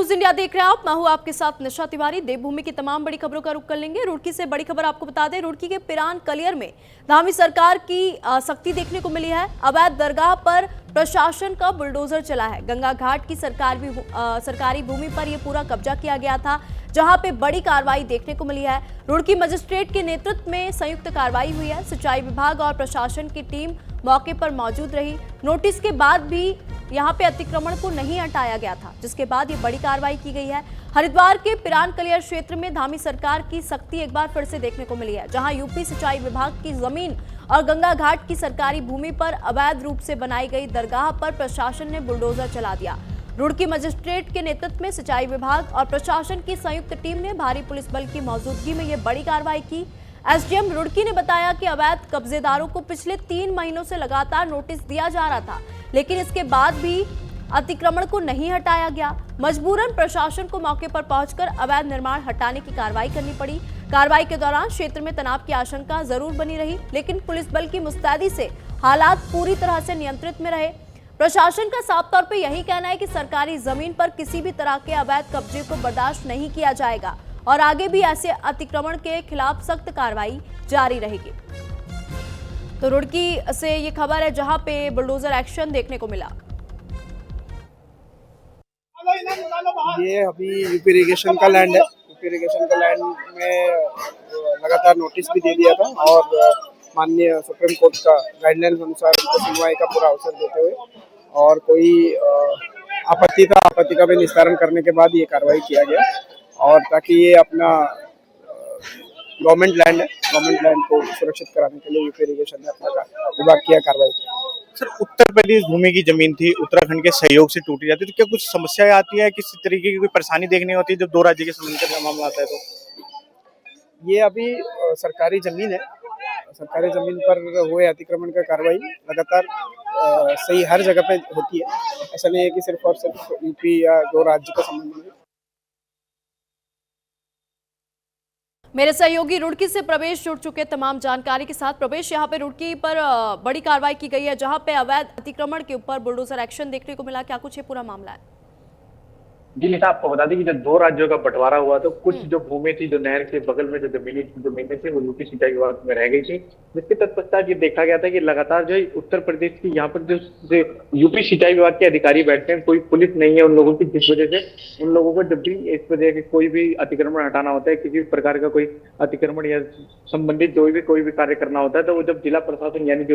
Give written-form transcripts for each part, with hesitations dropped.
News India देख रहे हैं आप। मैं हूं आपके साथ निशा तिवारी। देवभूमि की तमाम बड़ी खबरों का रुख कर लेंगे। रुड़की से बड़ी खबर आपको बता दें, रुड़की के पिरान कलियर में धामी सरकार की सख्ती देखने को मिली है। अवैध दरगाह पर प्रशासन का बुलडोजर चला है। गंगा घाट की सरकारी भूमि पर यह पूरा कब्जा किया गया था, जहां पे बड़ी कार्रवाई देखने को मिली है। रुड़की मजिस्ट्रेट के नेतृत्व में संयुक्त कार्रवाई हुई है। सिंचाई विभाग और प्रशासन की टीम मौके पर मौजूद रही। नोटिस के बाद भी यहां पे अतिक्रमण को नहीं हटाया गया था, जिसके बाद ये बड़ी कार्रवाई की गई है। हरिद्वार के पिरान कलियर क्षेत्र में धामी सरकार की सख्ती एक बार फिर से देखने को मिली है, जहां यूपी सिंचाई विभाग की जमीन और गंगा घाट की सरकारी भूमि पर अवैध रूप से बनाई गई दरगाह पर प्रशासन ने बुलडोजर चला दिया। रुड़की मजिस्ट्रेट के नेतृत्व में सिंचाई विभाग और प्रशासन की संयुक्त टीम ने भारी पुलिस बल की मौजूदगी में यह बड़ी कार्रवाई की। एसडीएम रुड़की ने बताया कि अवैध कब्जेदारों को पिछले 3 महीनों से लगातार नोटिस दिया जा रहा था, लेकिन इसके बाद भी अतिक्रमण को नहीं हटाया गया। मजबूरन प्रशासन को मौके पर पहुंचकर अवैध निर्माण हटाने की कार्रवाई करनी पड़ी। कार्रवाई के दौरान क्षेत्र में तनाव की आशंका जरूर बनी रही, लेकिन पुलिस बल की मुस्तैदी से हालात पूरी तरह से नियंत्रित में रहे। प्रशासन का साफ तौर पे यही कहना है कि सरकारी जमीन पर किसी भी तरह के अवैध कब्जे को बर्दाश्त नहीं किया जाएगा और आगे भी ऐसे अतिक्रमण के खिलाफ सख्त कार्रवाई जारी रहेगी। तो रुड़की से ये खबर है, जहां पे बुलडोजर एक्शन देखने को मिला। ये अभी यूपी इरिगेशन का लैंड है। यूपी इरिगेशन का लैंड में लगातार नोटिस भी दे दिया था और माननीय सुप्रीम कोर्ट का गाइडलाइंस अनुसार उनको सुनवाई का पूरा अवसर देते हुए और कोई आपत्ति का भी निस्तारण करने के बाद ये कार्रवाई किया गया, और ताकि ये अपना गवर्नमेंट लैंड है, गवर्नमेंट लैंड को सुरक्षित कराने के लिए यूपी इरिगेशन ने अपना विभाग किया कार्रवाई किया। सर, उत्तर प्रदेश भूमि की जमीन थी, उत्तराखंड के सहयोग से टूटी जाती है, तो क्या कुछ समस्याएं आती है, किसी तरीके की कोई परेशानी देखने होती है जब दो राज्य के संबंध का मामला आता है? तो ये अभी सरकारी जमीन है, सरकारी जमीन पर हुए अतिक्रमण का कार्रवाई लगातार सही हर जगह पे होती है। ऐसा नहीं है कि सिर्फ और सिर्फ यूपी या दो राज्य के संबंध में। मेरे सहयोगी रुड़की से प्रवेश जुड़ चुके तमाम जानकारी के साथ। प्रवेश, यहाँ पे रुड़की पर बड़ी कार्रवाई की गई है, जहाँ पे अवैध अतिक्रमण के ऊपर बुलडोजर एक्शन देखने को मिला। क्या कुछ ये पूरा मामला है? जी निशा, आपको बता दें कि जब 2 राज्यों का बंटवारा हुआ तो कुछ जो भूमि थी, जो नहर के बगल में जो जमीनें थी, वो यूपी सिंचाई विभाग में रह गई थी, जिसके तत्पश्चात ये देखा गया था कि लगातार जो है उत्तर प्रदेश की यहाँ पर जो यूपी सिंचाई विभाग के अधिकारी बैठते हैं, कोई पुलिस नहीं है उन लोगों की, जिस वजह से उन लोगों को जब भी इस वजह के कोई भी अतिक्रमण हटाना होता है, किसी भी प्रकार का कोई अतिक्रमण या संबंधित कोई भी कार्य करना होता है, तो वो जब जिला प्रशासन यानी कि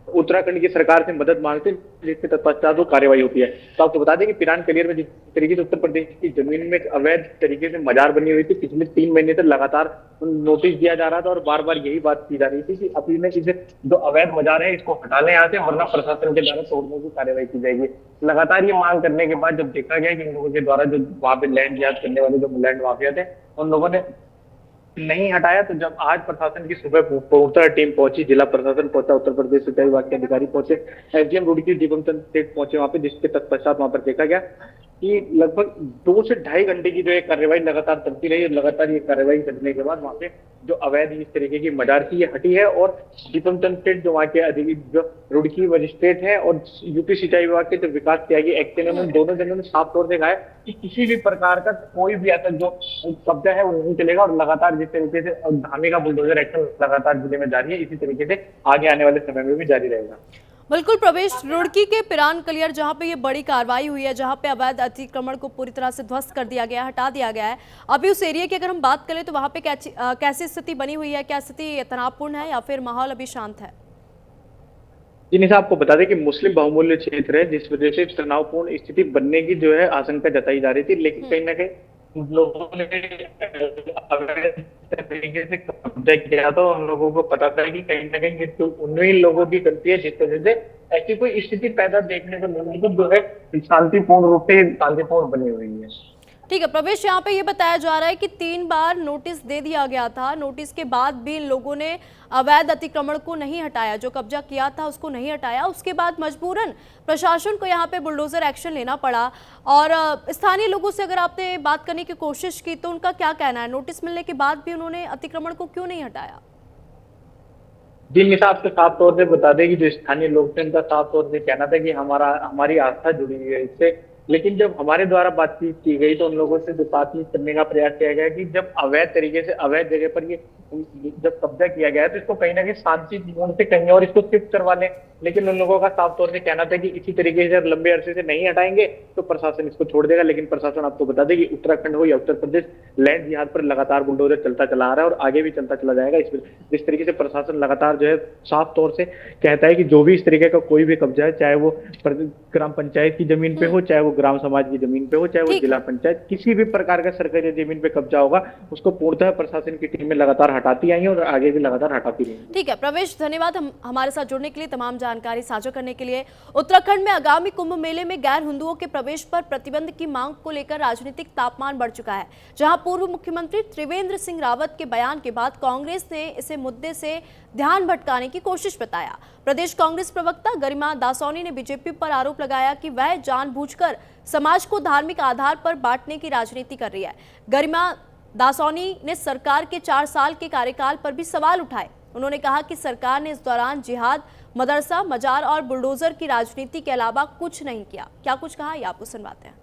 उत्तराखंड की सरकार से मदद मांगते हैं, जिसके तत्पश्चात वो कार्रवाई होती है। तो आपको बता दें कि पिरान कलियर में जिस तरीके से उत्तर प्रदेश की जमीन में अवैध तरीके से मजार बनी हुई थी, पिछले 3 महीने तक लगातार नोटिस दिया जा रहा था और बार बार यही बात की जा रही थी कि अभी में इसे जो अवैध मजार है इसको हटा लें यहाँ से, वरना प्रशासन के द्वारा तोड़ने की कार्रवाई की जाएगी। लगातार ये मांग करने के बाद जब देखा गया कि इन लोगों के द्वारा जो वहां पे लैंड याद करने वाले जो लैंड माफिया थे, उन लोगों ने नहीं हटाया, तो जब आज प्रशासन की सुबह उत्तर टीम पहुंची, जिला प्रशासन पहुंचा, उत्तर प्रदेश सिंचाई विभाग के अधिकारी पहुंचे, एसडीएम रुड़की दीपम चंद सेठ पहुंचे वहां पे, जिसके तत्पश्चात वहां पर देखा गया कि लगभग 2 से ढाई घंटे की जो है कार्रवाई लगातार चलती रही। लगातार ये कार्रवाई करने के बाद वहां पे जो अवैध इस तरीके की मजार थी ये हटी है, और दीपम चंद सेठ जो वहाँ के अधिकारी जो रुड़की मजिस्ट्रेट है और यूपी सिंचाई विभाग के जो विकास त्यागी एक्ट ने, दोनों जनों ने साफ तौर से कहा है कि किसी भी प्रकार का कोई भी ऐसा जो कब्जा है वो नहीं चलेगा, और लगातार जिस तरीके से धामी का बुलडोजर एक्शन लगातार जिले में जारी है, इसी तरीके से आगे आने वाले समय में भी जारी रहेगा। बिल्कुल प्रवेश, रुड़की के पिरान कलियर जहां पे ये बड़ी कार्रवाई हुई है, जहां पे अवैध अतिक्रमण को पूरी तरह से ध्वस्त कर दिया गया, हटा दिया गया है। अभी उस एरिया की अगर हम बात करें तो वहां पे कैसी स्थिति बनी हुई है? क्या स्थिति तनावपूर्ण है या फिर माहौल अभी शांत है? जी निशा, आपको बता दें कि मुस्लिम बहुमूल्य क्षेत्र है, जिस वजह से तनावपूर्ण स्थिति बनने की जो है आशंका जताई जा रही थी, लेकिन कहीं ना कहीं लोगों ने अवैध तरीके से कब्जा किया तो उन लोगों को पता था कि कहीं ना कहीं तो उन्हीं लोगों की गलती है, जिस वजह से ऐसी कोई स्थिति पैदा देखने को नहीं मिली जो है शांतिपूर्ण रूप से शांतिपूर्ण बनी हुई है। ठीक है प्रवेश, यहाँ पे ये बताया जा रहा है कि 3 बार नोटिस दे दिया गया था, नोटिस के बाद भी इन लोगों ने अवैध अतिक्रमण को नहीं हटाया, जो कब्जा किया था उसको नहीं हटाया। उसके बाद मजबूरन प्रशासन को यहाँ पे बुलडोजर एक्शन लेना पड़ा। और स्थानीय लोगों से अगर आपने बात करने की कोशिश की तो उनका क्या कहना है? नोटिस मिलने के बाद भी उन्होंने अतिक्रमण को क्यों नहीं हटाया? जी निशा, आपको साफ तौर से बता दें कि जो स्थानीय लोग थे उनका साफ तौर से कहना था कि हमारी आस्था जुड़ी हुई है इससे, लेकिन जब हमारे द्वारा बातचीत की गई तो उन लोगों से बातचीत करने का प्रयास किया गया कि जब अवैध तरीके से अवैध जगह पर ये जब कब्जा किया गया है तो इसको कहीं ना कहीं शांति जीवन से कहीं और इसको शिफ्ट करवा लें। लेकिन उन लोगों का साफ तौर से कहना था कि इसी तरीके से अगर लंबे अरसे से नहीं हटाएंगे तो प्रशासन इसको छोड़ देगा। लेकिन प्रशासन आपको बता दें कि उत्तराखंड हो या उत्तर प्रदेश, लैंड जिहाद पर लगातार बुलडोजर चलता चला आ रहा है और आगे भी चलता चला जाएगा। जिस तरीके से प्रशासन लगातार जो है साफ तौर से कहता है कि जो भी इस तरीके का कोई भी कब्जा है, चाहे वो ग्राम पंचायत की जमीन पे हो, चाहे वो ग्राम समाज की जमीन पे हो, चाहे वो जिला पंचायत, किसी भी प्रकार का सरकारी जमीन पे कब्जा होगा उसको पूर्णतः प्रशासन की टीमें लगातार हटाती आई है और आगे भी लगातार हटाती रहेंगी। ठीक है प्रवेश, धन्यवाद हमारे साथ जुड़ने के लिए, तमाम जानकारी साझा करने के लिए। उत्तराखंड में आगामी कुंभ मेले में गैर हिंदुओं के प्रवेश पर प्रतिबंध की मांग को लेकर राजनीतिक तापमान बढ़ चुका है। जहां पूर्व मुख्यमंत्री त्रिवेंद्र सिंह रावत के बयान के बाद कांग्रेस ने इसे मुद्दे से ध्यान भटकाने की कोशिश बताया। प्रदेश कांग्रेस प्रवक्ता गरिमा दासोनी ने बीजेपी पर आरोप लगाया कि वह जानबूझकर समाज को धार्मिक आधार पर बांटने की राजनीति कर रही है। गरिमा दासोनी ने सरकार के 4 साल के कार्यकाल पर भी सवाल उठाए। उन्होंने कहा कि सरकार ने इस दौरान जिहाद, मदरसा, मजार और बुलडोजर की राजनीति के अलावा कुछ नहीं किया। क्या कुछ कहा ये आपको सुनवाते हैं।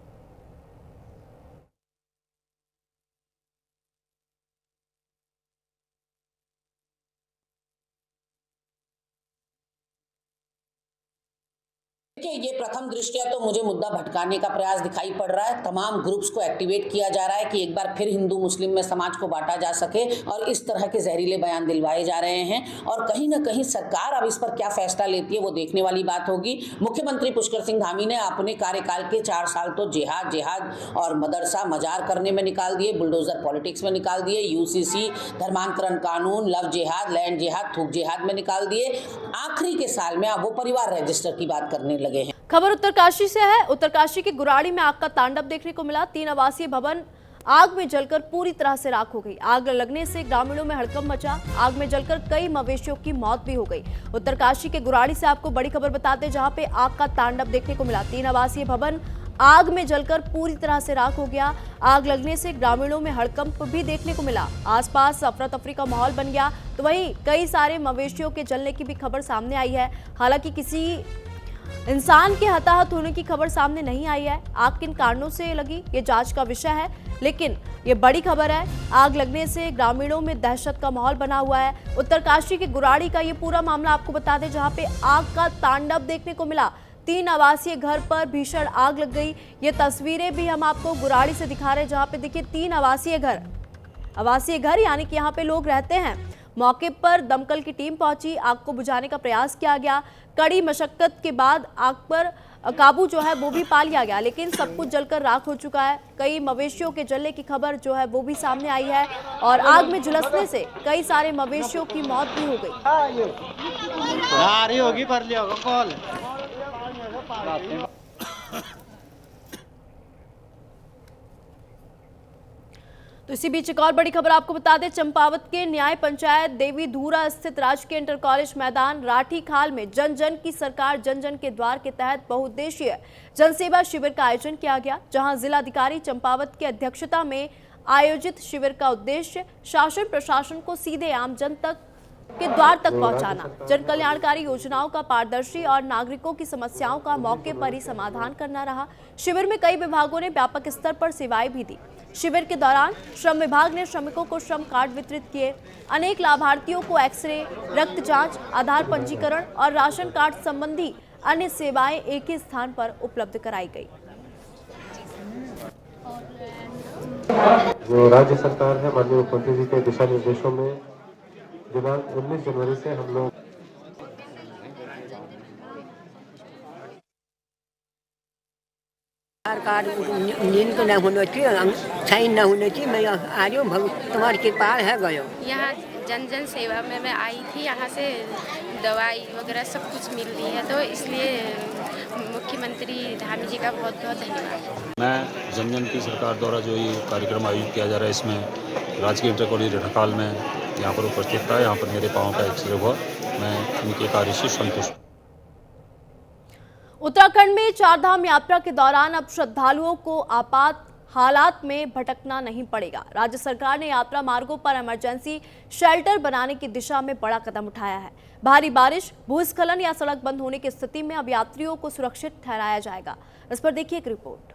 ये प्रथम दृष्टया तो मुझे मुद्दा भटकाने का प्रयास दिखाई पड़ रहा है। तमाम ग्रुप्स को एक्टिवेट किया जा रहा है कि एक बार फिर हिंदू मुस्लिम में समाज को बांटा जा सके और इस तरह के जहरीले बयान दिलवाए जा रहे हैं। और कहीं ना कहीं सरकार अब इस पर क्या फैसला लेती है वो देखने वाली बात होगी। मुख्यमंत्री पुष्कर सिंह धामी ने अपने कार्यकाल के 4 साल तो जिहाद और मदरसा मजार करने में निकाल दिए, बुलडोजर पॉलिटिक्स में निकाल दिए, यूसीसी, धर्मांतरण कानून, लव जिहाद, लैंड जिहाद, थूक जिहाद में निकाल दिए। आखिरी के साल में अब वो परिवार रजिस्टर की बात करने लगे हैं। खबर उत्तरकाशी से है। उत्तरकाशी के गुराड़ी में आग का तांडव देखने को मिला। 3 आवासीय भवन आग में जलकर पूरी तरह से राख हो गई। आग लगने से ग्रामीणों में हड़कंप मचा। आग में जलकर कई मवेशियों की मौत भी हो गई। उत्तरकाशी के गुराड़ी से आपको बड़ी खबर बताते, जहां पे आग का तांडव देखने को मिला। 3 आवासीय भवन आग में जलकर पूरी तरह से राख हो गया। आग लगने से ग्रामीणों में हड़कंप भी देखने को मिला। आसपास अफरा तफरी का माहौल बन गया। तो वहीं कई सारे मवेशियों के जलने की भी खबर सामने आई है। हालांकि किसी इंसान के हताहत होने की खबर सामने नहीं आई है। आग किन कारणों से लगी ये जांच का विषय है, लेकिन ये बड़ी खबर है। आग लगने से ग्रामीणों में दहशत का माहौल बना हुआ है। उत्तरकाशी के गुराड़ी का ये पूरा मामला आपको बता दें, जहां पे आग का तांडव देखने को मिला। 3 आवासीय घर पर भीषण आग लग गई। ये तस्वीरें भी हम आपको गुराड़ी से दिखा रहे हैं, जहां पे देखिए 3 आवासीय घर यानी कि यहाँ पे लोग रहते हैं। मौके पर दमकल की टीम पहुंची, आग को बुझाने का प्रयास किया गया। कड़ी मशक्कत के बाद आग पर काबू जो है वो भी पा लिया गया, लेकिन सब कुछ जलकर राख हो चुका है। कई मवेशियों के जलने की खबर जो है वो भी सामने आई है और आग में झुलसने से कई सारे मवेशियों की मौत भी हो गई। तो इसी बीच एक और बड़ी खबर आपको बता दें, चंपावत के न्याय पंचायत देवी धूरा स्थित राजकीय इंटर कॉलेज मैदान राठी खाल में जन जन की सरकार जन जन के द्वार के तहत बहुउद्देशीय जनसेवा शिविर का आयोजन किया गया, जहां जिलाधिकारी चंपावत की अध्यक्षता में आयोजित शिविर का उद्देश्य शासन प्रशासन को सीधे आम जन तक के द्वार तक पहुंचाना, जन कल्याणकारी योजनाओं का पारदर्शी और नागरिकों की समस्याओं का मौके पर ही समाधान करना रहा। शिविर में कई विभागों ने व्यापक स्तर पर सेवाएं भी दी। शिविर के दौरान श्रम विभाग ने श्रमिकों को श्रम कार्ड वितरित किए। अनेक लाभार्थियों को एक्सरे, रक्त जांच, आधार पंजीकरण और राशन कार्ड संबंधी अन्य सेवाएं एक ही स्थान पर उपलब्ध कराई गई। जो राज्य सरकार है माननीय मुख्यमंत्री जी के दिशा निर्देशों में दिनांक 19 जनवरी से हम लोग आधार कार्ड जिनको न होना चाहिए, साइन न होना चाहिए। मैं आ रही हूँ, तुम्हारी कृपा है गयो। यहाँ जन जन सेवा में मैं आई थी, यहाँ से दवाई वगैरह सब कुछ मिल रही है, तो इसलिए मुख्यमंत्री धामी जी का बहुत बहुत धन्यवाद। मैं जन जन की सरकार द्वारा जो ये कार्यक्रम आयोजित किया जा रहा है, इसमें राजकीय इंटर कॉलेज रठकाल में यहाँ पर उपस्थित था। यहाँ पर मेरे पाँव का एक्सरे हुआ। मैं उनके कार्य से संतुष्ट। उत्तराखंड में चारधाम यात्रा के दौरान अब श्रद्धालुओं को आपात हालात में भटकना नहीं पड़ेगा। राज्य सरकार ने यात्रा मार्गों पर इमरजेंसी शेल्टर बनाने की दिशा में बड़ा कदम उठाया है। भारी बारिश, भूस्खलन या सड़क बंद होने की स्थिति में अब यात्रियों को सुरक्षित ठहराया जाएगा। इस पर देखिए एक रिपोर्ट।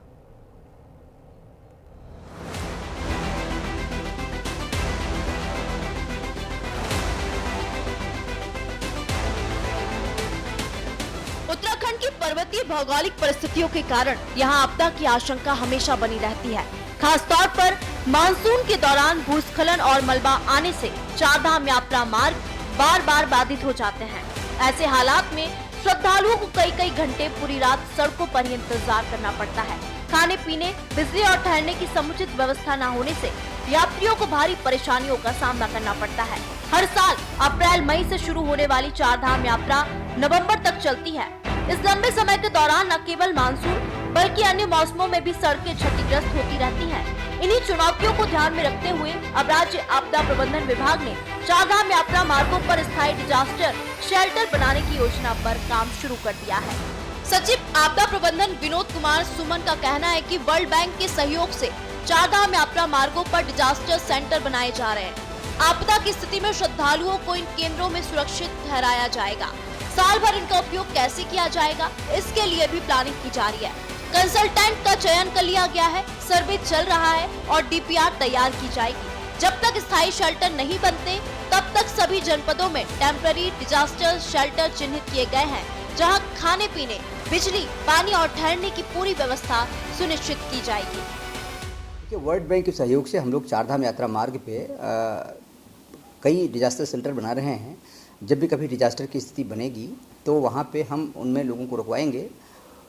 पर्वतीय भौगोलिक परिस्थितियों के कारण यहाँ आपदा की आशंका हमेशा बनी रहती है। खास तौर पर मानसून के दौरान भूस्खलन और मलबा आने से चारधाम यात्रा मार्ग बार बार बाधित हो जाते हैं। ऐसे हालात में श्रद्धालुओं को कई कई घंटे पूरी रात सड़कों पर ही इंतजार करना पड़ता है। खाने पीने, बिजली और ठहरने की समुचित व्यवस्था न होने से यात्रियों को भारी परेशानियों का सामना करना पड़ता है। हर साल अप्रैल मई से शुरू होने वाली चारधाम यात्रा नवंबर तक चलती है। इस लंबे समय के दौरान न केवल मानसून बल्कि अन्य मौसमों में भी सड़कें क्षतिग्रस्त होती रहती हैं। इन्हीं चुनौतियों को ध्यान में रखते हुए अब राज्य आपदा प्रबंधन विभाग ने चारधाम यात्रा मार्गों पर स्थायी डिजास्टर शेल्टर बनाने की योजना पर काम शुरू कर दिया है। सचिव आपदा प्रबंधन विनोद कुमार सुमन का कहना है कि वर्ल्ड बैंक के सहयोग से चारधाम यात्रा मार्गों पर डिजास्टर सेंटर बनाए जा रहे हैं। आपदा की स्थिति में श्रद्धालुओं को इन केंद्रों में सुरक्षित ठहराया जाएगा। साल भर इनका उपयोग कैसे किया जाएगा, इसके लिए भी प्लानिंग की जा रही है। कंसल्टेंट का चयन कर लिया गया है, सर्वे चल रहा है और डीपीआर तैयार की जाएगी। जब तक स्थायी शेल्टर नहीं बनते तब तक सभी जनपदों में टेम्पररी डिजास्टर शेल्टर चिन्हित किए गए हैं, जहां खाने पीने, बिजली, पानी और ठहरने की पूरी व्यवस्था सुनिश्चित की जाएगी। वर्ल्ड बैंक के सहयोग से हम लोग चारधाम यात्रा मार्ग पे कई डिजास्टर शेल्टर बना रहे हैं। जब भी कभी डिजास्टर की स्थिति बनेगी तो वहाँ पे हम उनमें लोगों को रुकवाएंगे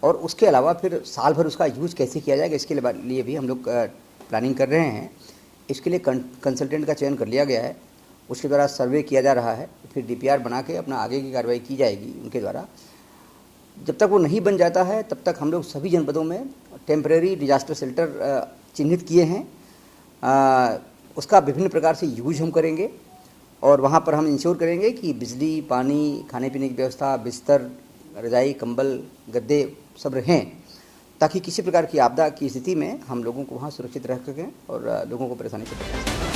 और उसके अलावा फिर साल भर उसका यूज कैसे किया जाएगा इसके लिए भी हम लोग प्लानिंग कर रहे हैं। इसके लिए कंसल्टेंट का चयन कर लिया गया है, उसके द्वारा सर्वे किया जा रहा है, फिर डीपीआर बना के अपना आगे की कार्रवाई की जाएगी उनके द्वारा। जब तक वो नहीं बन जाता है तब तक हम लोग सभी जनपदों में टेम्परेरी डिजास्टर शेल्टर चिन्हित किए हैं। उसका विभिन्न प्रकार से यूज हम करेंगे और वहाँ पर हम इंश्योर करेंगे कि बिजली, पानी, खाने पीने की व्यवस्था, बिस्तर, रजाई, कंबल, गद्दे सब रहें, ताकि किसी प्रकार की आपदा की स्थिति में हम लोगों को वहाँ सुरक्षित रख सकें और लोगों को परेशानी से बचा सकें।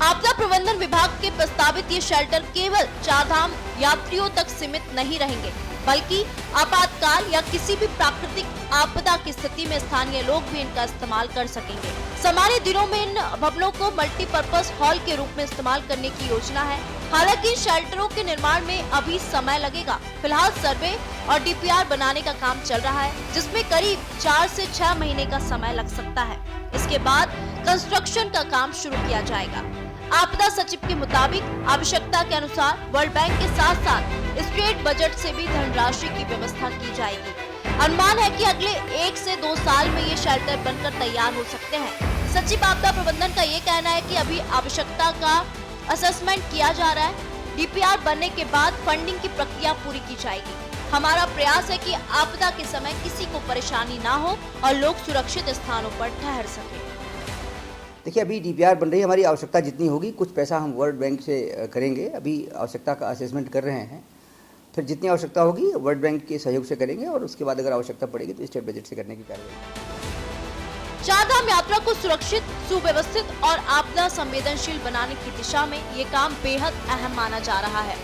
आपदा प्रबंधन विभाग के प्रस्तावित ये शेल्टर केवल चारधाम यात्रियों तक सीमित नहीं रहेंगे, बल्कि आपातकाल या किसी भी प्राकृतिक आपदा की स्थिति में स्थानीय लोग भी इनका इस्तेमाल कर सकेंगे। सामान्य दिनों में इन भवनों को मल्टीपर्पज हॉल के रूप में इस्तेमाल करने की योजना है। हालांकि शेल्टरों के निर्माण में अभी समय लगेगा। फिलहाल सर्वे और डीपीआर बनाने का काम चल रहा है, जिसमें करीब 4 से 6 महीने का समय लग सकता है। इसके बाद कंस्ट्रक्शन का काम शुरू किया जाएगा। आपदा सचिव के मुताबिक आवश्यकता के अनुसार वर्ल्ड बैंक के साथ साथ स्टेट बजट से भी धनराशि की व्यवस्था की जाएगी। अनुमान है कि अगले 1 से 2 साल में ये शेल्टर बनकर तैयार हो सकते हैं। सचिव आपदा प्रबंधन का ये कहना है कि अभी आवश्यकता का असेसमेंट किया जा रहा है। डीपीआर बनने के बाद फंडिंग की प्रक्रिया पूरी की जाएगी। हमारा प्रयास है कि आपदा के समय किसी को परेशानी ना हो और लोग सुरक्षित स्थानों पर ठहर सकें। देखिए, अभी डीपीआर बन रही है, हमारी आवश्यकता जितनी होगी कुछ पैसा हम वर्ल्ड बैंक से करेंगे। अभी आवश्यकता का असेसमेंट कर रहे हैं, फिर जितनी आवश्यकता होगी वर्ल्ड बैंक के सहयोग से करेंगे और उसके बाद अगर आवश्यकता पड़ेगी तो स्टेट बजट से करने की कार्रवाई। चारधाम यात्रा को सुरक्षित, सुव्यवस्थित और आपदा संवेदनशील बनाने की दिशा में ये काम बेहद अहम माना जा रहा है।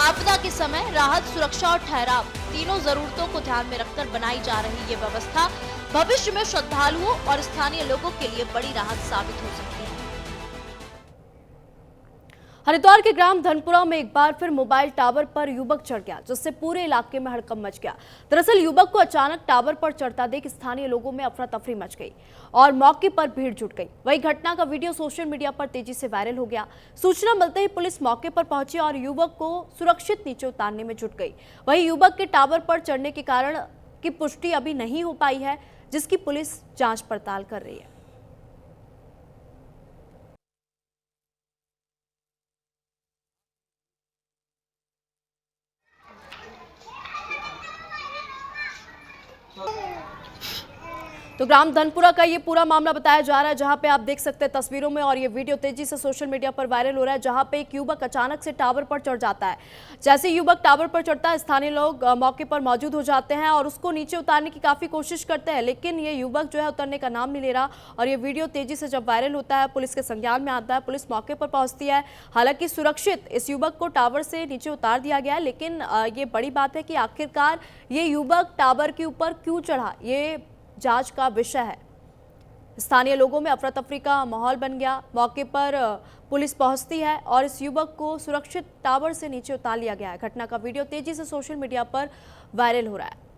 आपदा के समय राहत, सुरक्षा और ठहराव तीनों जरूरतों को ध्यान में रखकर बनाई जा रही ये व्यवस्था भविष्य में श्रद्धालुओं और स्थानीय लोगों के लिए बड़ी राहत साबित हो सकती है। हरिद्वार के ग्राम धनपुरा में एक बार फिर मोबाइल टावर पर युवक चढ़ गया, जिससे पूरे इलाके में हड़कंप मच गया। दरअसल युवक को अचानक टावर पर चढ़ता देख स्थानीय लोगों में अफरा तफरी मच गई और मौके पर भीड़ जुट गई। वही घटना का वीडियो सोशल मीडिया पर तेजी से वायरल हो गया। सूचना मिलते ही पुलिस मौके पर पहुंची और युवक को सुरक्षित नीचे उतारने में जुट गई। वही युवक के टावर पर चढ़ने के कारण की पुष्टि अभी नहीं हो पाई है, जिसकी पुलिस जांच पड़ताल कर रही है। तो ग्राम धनपुरा का ये पूरा मामला बताया जा रहा है, जहां पे आप देख सकते हैं तस्वीरों में, और ये वीडियो तेजी से सोशल मीडिया पर वायरल हो रहा है, जहां पे एक युवक अचानक से टावर पर चढ़ जाता है। जैसे युवक टावर पर चढ़ता है, स्थानीय लोग मौके पर मौजूद हो जाते हैं और उसको नीचे उतारने की काफी कोशिश करते हैं, लेकिन ये युवक जो है उतरने का नाम नहीं ले रहा। और ये वीडियो तेजी से जब वायरल होता है, पुलिस के संज्ञान में आता है, पुलिस मौके पर पहुंचती है। हालांकि सुरक्षित इस युवक को टावर से नीचे उतार दिया गया है, लेकिन ये बड़ी बात है कि आखिरकार ये युवक टावर के ऊपर क्यों चढ़ा, ये जांच का विषय है। स्थानीय लोगों में अफरा तफरी का माहौल बन गया। मौके पर पुलिस पहुंचती है और इस युवक को सुरक्षित टावर से नीचे उतार लिया गया है। घटना का वीडियो तेजी से सोशल मीडिया पर वायरल हो रहा है।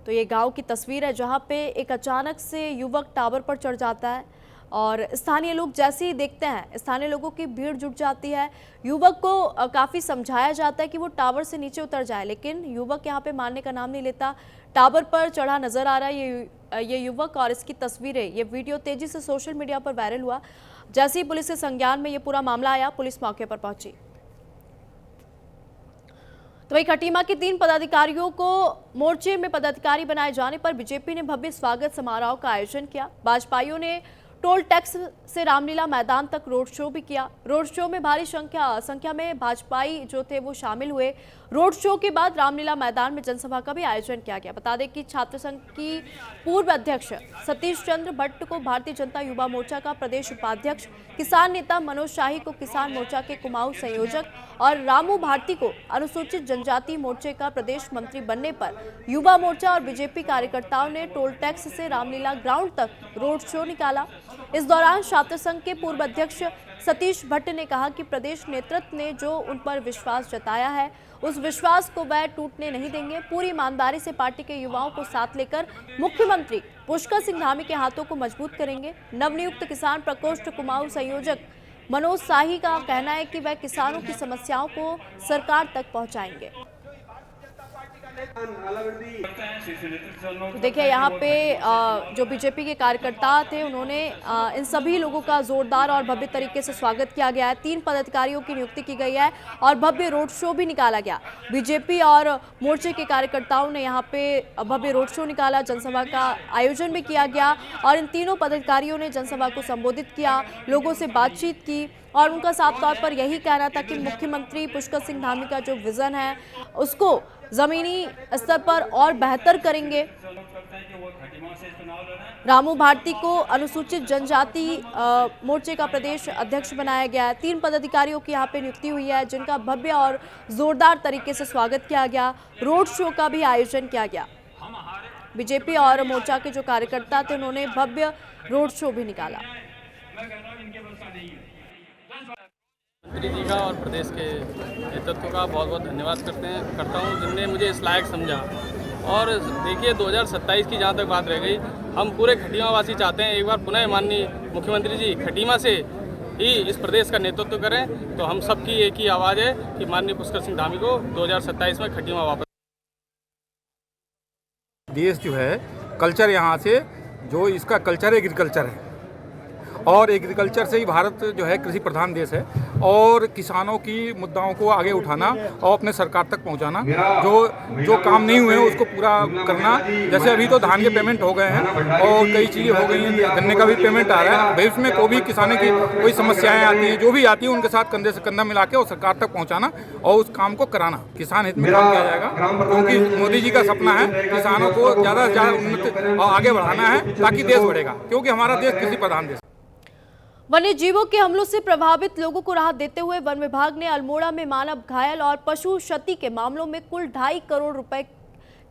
तो ये गांव की तस्वीर है जहां पे एक अचानक से युवक टावर पर चढ़ जाता है और स्थानीय लोग जैसे ही देखते हैं स्थानीय लोगों की भीड़ जुट जाती है। युवक को काफ़ी समझाया जाता है कि वो टावर से नीचे उतर जाए, लेकिन युवक यहाँ पे मानने का नाम नहीं लेता। टावर पर चढ़ा नजर आ रहा है ये युवक और इसकी तस्वीरें, ये वीडियो तेजी से सोशल मीडिया पर वायरल हुआ। जैसे ही पुलिस के संज्ञान में ये पूरा मामला आया, पुलिस मौके पर पहुंची। तो वही खटीमा के 3 पदाधिकारियों को मोर्चे में पदाधिकारी बनाए जाने पर बीजेपी ने भव्य स्वागत समारोह का आयोजन किया। भाजपाइयों ने टोल टैक्स से रामलीला मैदान तक रोड शो भी किया। रोड शो में भारी संख्या में भाजपाई जो थे वो शामिल हुए। रोड शो के बाद रामलीला मैदान में जनसभा का भी आयोजन किया गया। बता दें कि छात्र संघ की पूर्व अध्यक्ष सतीश चंद्र भट्ट को भारतीय जनता युवा मोर्चा का प्रदेश उपाध्यक्ष, किसान नेता मनोज शाही को किसान मोर्चा के कुमाऊं संयोजक और रामू भारती को अनुसूचित जनजाति मोर्चे का प्रदेश मंत्री बनने पर युवा मोर्चा और बीजेपी कार्यकर्ताओं ने टोल टैक्स से रामलीला ग्राउंड तक रोड शो निकाला। इस दौरान छात्र संघ के पूर्व अध्यक्ष सतीश भट्ट ने कहा कि प्रदेश नेतृत्व ने जो उन पर विश्वास जताया है उस विश्वास को वह टूटने नहीं देंगे। पूरी ईमानदारी से पार्टी के युवाओं को साथ लेकर मुख्यमंत्री पुष्कर सिंह धामी के हाथों को मजबूत करेंगे। नवनियुक्त किसान प्रकोष्ठ कुमाऊं संयोजक मनोज शाही का कहना है कि वह किसानों की समस्याओं को सरकार तक पहुंचाएंगे। देखिए यहाँ पे जो बीजेपी के कार्यकर्ता थे उन्होंने इन सभी लोगों का जोरदार और भव्य तरीके से स्वागत किया गया है। 3 पदाधिकारियों की नियुक्ति की गई है और भव्य रोड शो भी निकाला गया। बीजेपी और मोर्चे के कार्यकर्ताओं ने यहाँ पे भव्य रोड शो निकाला, जनसभा का आयोजन भी किया गया और इन तीनों पदाधिकारियों ने जनसभा को संबोधित किया, लोगों से बातचीत की और उनका साफ तौर पर यही कहना था कि मुख्यमंत्री पुष्कर सिंह धामी का जो विजन है उसको जमीनी स्तर पर और बेहतर करेंगे। रामू भारती को अनुसूचित जनजाति मोर्चे का प्रदेश अध्यक्ष बनाया गया है। 3 पदाधिकारियों की यहाँ पे नियुक्ति हुई है जिनका भव्य और जोरदार तरीके से स्वागत किया गया। रोड शो का भी आयोजन किया गया। बीजेपी और मोर्चा के जो कार्यकर्ता थे उन्होंने भव्य रोड शो भी निकाला। मंत्री जी का और प्रदेश के नेतृत्व का बहुत बहुत धन्यवाद करता हूँ जिनने मुझे इस लायक समझा। और देखिए 2027 की जहाँ तक बात रह गई, हम पूरे खटीमा वासी चाहते हैं एक बार पुनः माननीय मुख्यमंत्री जी खटीमा से ही इस प्रदेश का नेतृत्व करें। तो हम सबकी एक ही आवाज़ है कि माननीय पुष्कर सिंह धामी को 2027 में खटीमा वापस। देश जो है कल्चर यहाँ से जो इसका कल्चर एग्रीकल्चर है और एग्रीकल्चर से ही भारत जो है कृषि प्रधान देश है और किसानों की मुद्दाओं को आगे उठाना और अपने सरकार तक पहुंचाना, जो काम नहीं हुए हैं उसको पूरा करना। जैसे अभी तो धान के पेमेंट हो गए हैं और कई चीज़ें हो गई हैं, गन्ने का भी पेमेंट आ रहा है। भविष्य में कोई भी किसानों की कोई समस्याएं आती हैं, जो भी आती है उनके साथ कंधे से कंधा मिला के और सरकार तक पहुँचाना और उस काम को कराना, किसान हित में काम किया जाएगा। क्योंकि मोदी जी का सपना है किसानों को ज़्यादा से ज़्यादा उन्नत और आगे बढ़ाना है ताकि देश बढ़ेगा, क्योंकि हमारा देश कृषि प्रधान देश। वन्य जीवों के हमलों से प्रभावित लोगों को राहत देते हुए वन विभाग ने अल्मोड़ा में मानव घायल और पशु क्षति के मामलों में कुल 2.5 करोड़ रुपए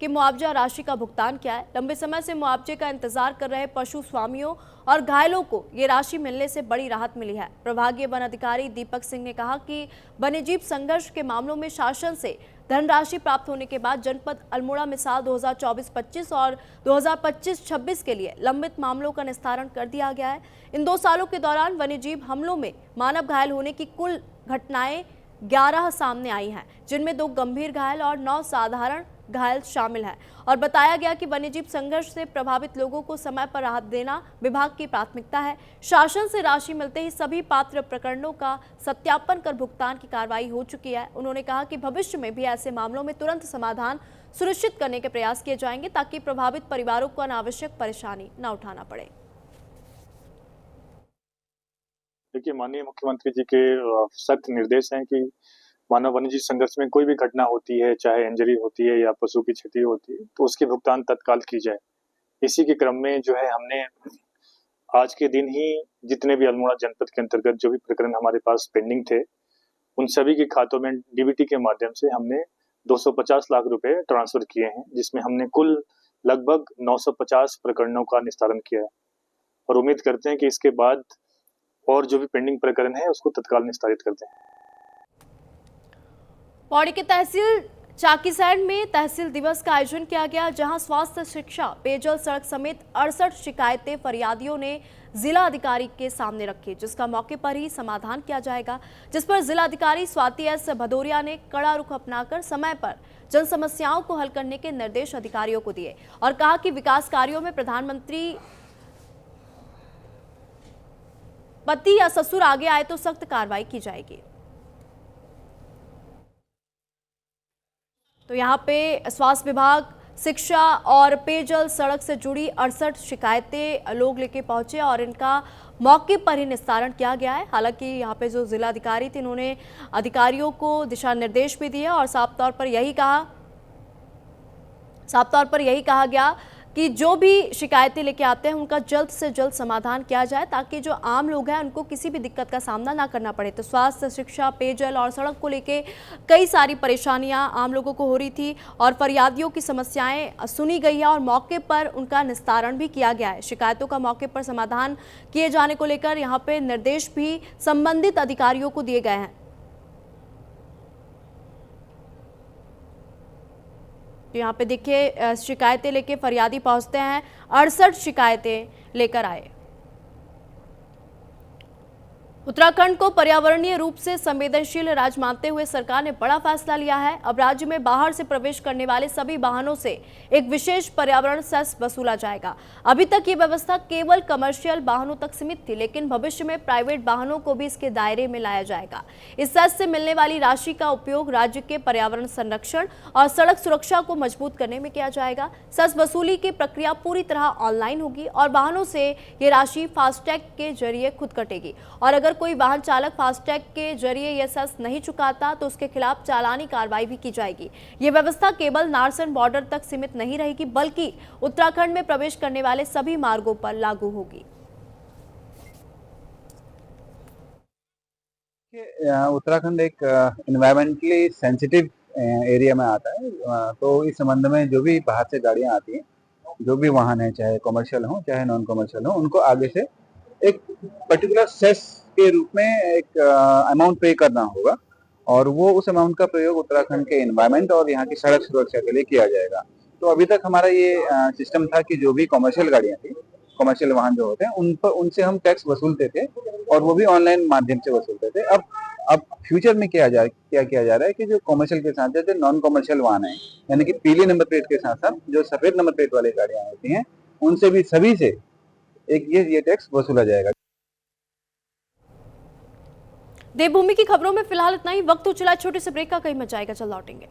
की मुआवजा राशि का भुगतान किया है। लंबे समय से मुआवजे का इंतजार कर रहे पशु स्वामियों और घायलों को ये राशि मिलने से बड़ी राहत मिली है। प्रभागीय वन अधिकारी दीपक सिंह ने कहा कि वन्यजीव संघर्ष के मामलों में शासन से धनराशि प्राप्त होने के बाद जनपद अल्मोड़ा में साल 2024-25 और 2025-26 के लिए लंबित मामलों का निस्तारण कर दिया गया है। इन 2 सालों के दौरान वन्यजीव हमलों में मानव घायल होने की कुल घटनाएं 11 सामने आई हैं, जिनमें 2 गंभीर घायल और 9 साधारण घायल शामिल है और बताया गया कि वन्यजीव संघर्ष से प्रभावित लोगों को समय पर राहत देना विभाग की प्राथमिकता है। शासन से राशि मिलते ही सभी पात्र प्रकरणों का सत्यापन कर भुगतान की कार्रवाई हो चुकी है। उन्होंने कहा कि भविष्य में भी ऐसे मामलों में तुरंत समाधान सुनिश्चित करने के प्रयास किए जाएंगे ताकि प्रभावित परिवारों को अनावश्यक परेशानी न उठाना पड़े। देखिए, माननीय मुख्यमंत्री जी के सख्त निर्देश हैं कि मानव वन्यजीव संघर्ष में कोई भी घटना होती है, चाहे इंजरी होती है या पशु की क्षति होती है, तो उसके भुगतान तत्काल की जाए। इसी के क्रम में जो है हमने आज के दिन ही जितने भी अल्मोड़ा जनपद के अंतर्गत जो भी प्रकरण हमारे पास पेंडिंग थे, उन सभी के खातों में डीबीटी के माध्यम से हमने 250 लाख रुपए ट्रांसफर किए हैं, जिसमें हमने कुल लगभग 950 प्रकरणों का निस्तारण किया है और उम्मीद करते हैं कि इसके बाद और जो भी पेंडिंग प्रकरण है उसको तत्काल निस्तारित करते हैं। पौड़ी के तहसील चाकीसैंण में तहसील दिवस का आयोजन किया गया, जहां स्वास्थ्य, शिक्षा, पेयजल, सड़क समेत 68 शिकायतें फरियादियों ने जिला अधिकारी के सामने रखी, जिसका मौके पर ही समाधान किया जाएगा। जिस पर जिला अधिकारी स्वाति एस भदौरिया ने कड़ा रुख अपनाकर समय पर जन समस्याओं को हल करने के निर्देश अधिकारियों को दिए और कहा कि विकास कार्यों में प्रधानमंत्री पति या ससुर आगे आए तो सख्त कार्रवाई की जाएगी। तो यहाँ पे स्वास्थ्य विभाग, शिक्षा और पेयजल, सड़क से जुड़ी 68 शिकायतें लोग लेके पहुंचे और इनका मौके पर ही निस्तारण किया गया है। हालांकि यहाँ पे जो जिला अधिकारी थे, इन्होंने अधिकारियों को दिशा निर्देश भी दिए और साफ तौर पर यही कहा गया कि जो भी शिकायतें लेके आते हैं उनका जल्द से जल्द समाधान किया जाए, ताकि जो आम लोग हैं उनको किसी भी दिक्कत का सामना ना करना पड़े। तो स्वास्थ्य, शिक्षा, पेयजल और सड़क को लेके कई सारी परेशानियां आम लोगों को हो रही थी और फरियादियों की समस्याएं सुनी गई है और मौके पर उनका निस्तारण भी किया गया है। शिकायतों का मौके पर समाधान किए जाने को लेकर यहाँ पे निर्देश भी संबंधित अधिकारियों को दिए गए हैं। यहाँ पे देखिए शिकायतें लेके फरियादी पहुंचते हैं, 68 शिकायतें लेकर आए। उत्तराखंड को पर्यावरणीय रूप से संवेदनशील राज्य मानते हुए सरकार ने बड़ा फैसला लिया है। अब राज्य में बाहर से प्रवेश करने वाले सभी वाहनों से एक विशेष पर्यावरण सेस वसूला जाएगा। अभी तक ये व्यवस्था केवल कमर्शियल वाहनों तक सीमित थी, लेकिन भविष्य में प्राइवेट वाहनों को भी इसके दायरे में लाया जाएगा। इस सेस से मिलने वाली राशि का उपयोग राज्य के पर्यावरण संरक्षण और सड़क सुरक्षा को मजबूत करने में किया जाएगा। सेस वसूली की प्रक्रिया पूरी तरह ऑनलाइन होगी और वाहनों से ये राशि फास्टैग के जरिए खुद कटेगी और अगर कोई वाहन चालक फास्टैग के जरिए यह सेस नहीं चुकाता तो उसके खिलाफ चालानी कार्रवाई भी की जाएगी। यह व्यवस्था केवल नारसन बॉर्डर तक सीमित नहीं रहेगी, बल्कि उत्तराखंड में प्रवेश करने वाले सभी मार्गों पर लागू होगी। उत्तराखंड एक एनवायरमेंटली सेंसिटिव एरिया में आता है, तो इस संबंध में जो भी बाहर से गाड़ियां आती हैं, जो भी वाहन है, चाहे कमर्शियल हो चाहे नॉन कमर्शियल हो, उनको आगे से एक पर्टिकुलर सेस के रूप में एक अमाउंट पे करना होगा और वो उस अमाउंट का प्रयोग उत्तराखंड के एनवायरनमेंट और यहाँ की सड़क सुरक्षा के लिए किया जाएगा। तो अभी तक हमारा ये सिस्टम था कि जो भी कमर्शियल गाड़ियाँ थी, कमर्शियल वाहन जो होते हैं, उन पर उनसे हम टैक्स वसूलते थे और वो भी ऑनलाइन माध्यम से वसूलते थे। अब फ्यूचर में क्या किया जा रहा है कि जो कमर्शियल के साथ जो नॉन कमर्शियल वाहन है, यानी कि पीले नंबर प्लेट के साथ साथ जो सफेद नंबर प्लेट वाली गाड़ियाँ होती हैं, उनसे भी सभी से एक ये टैक्स वसूला जाएगा। देवभूमि की खबरों में फिलहाल इतना ही। वक्त हो चला छोटे से ब्रेक का, कहीं मत जाएगा, चल लौटेंगे।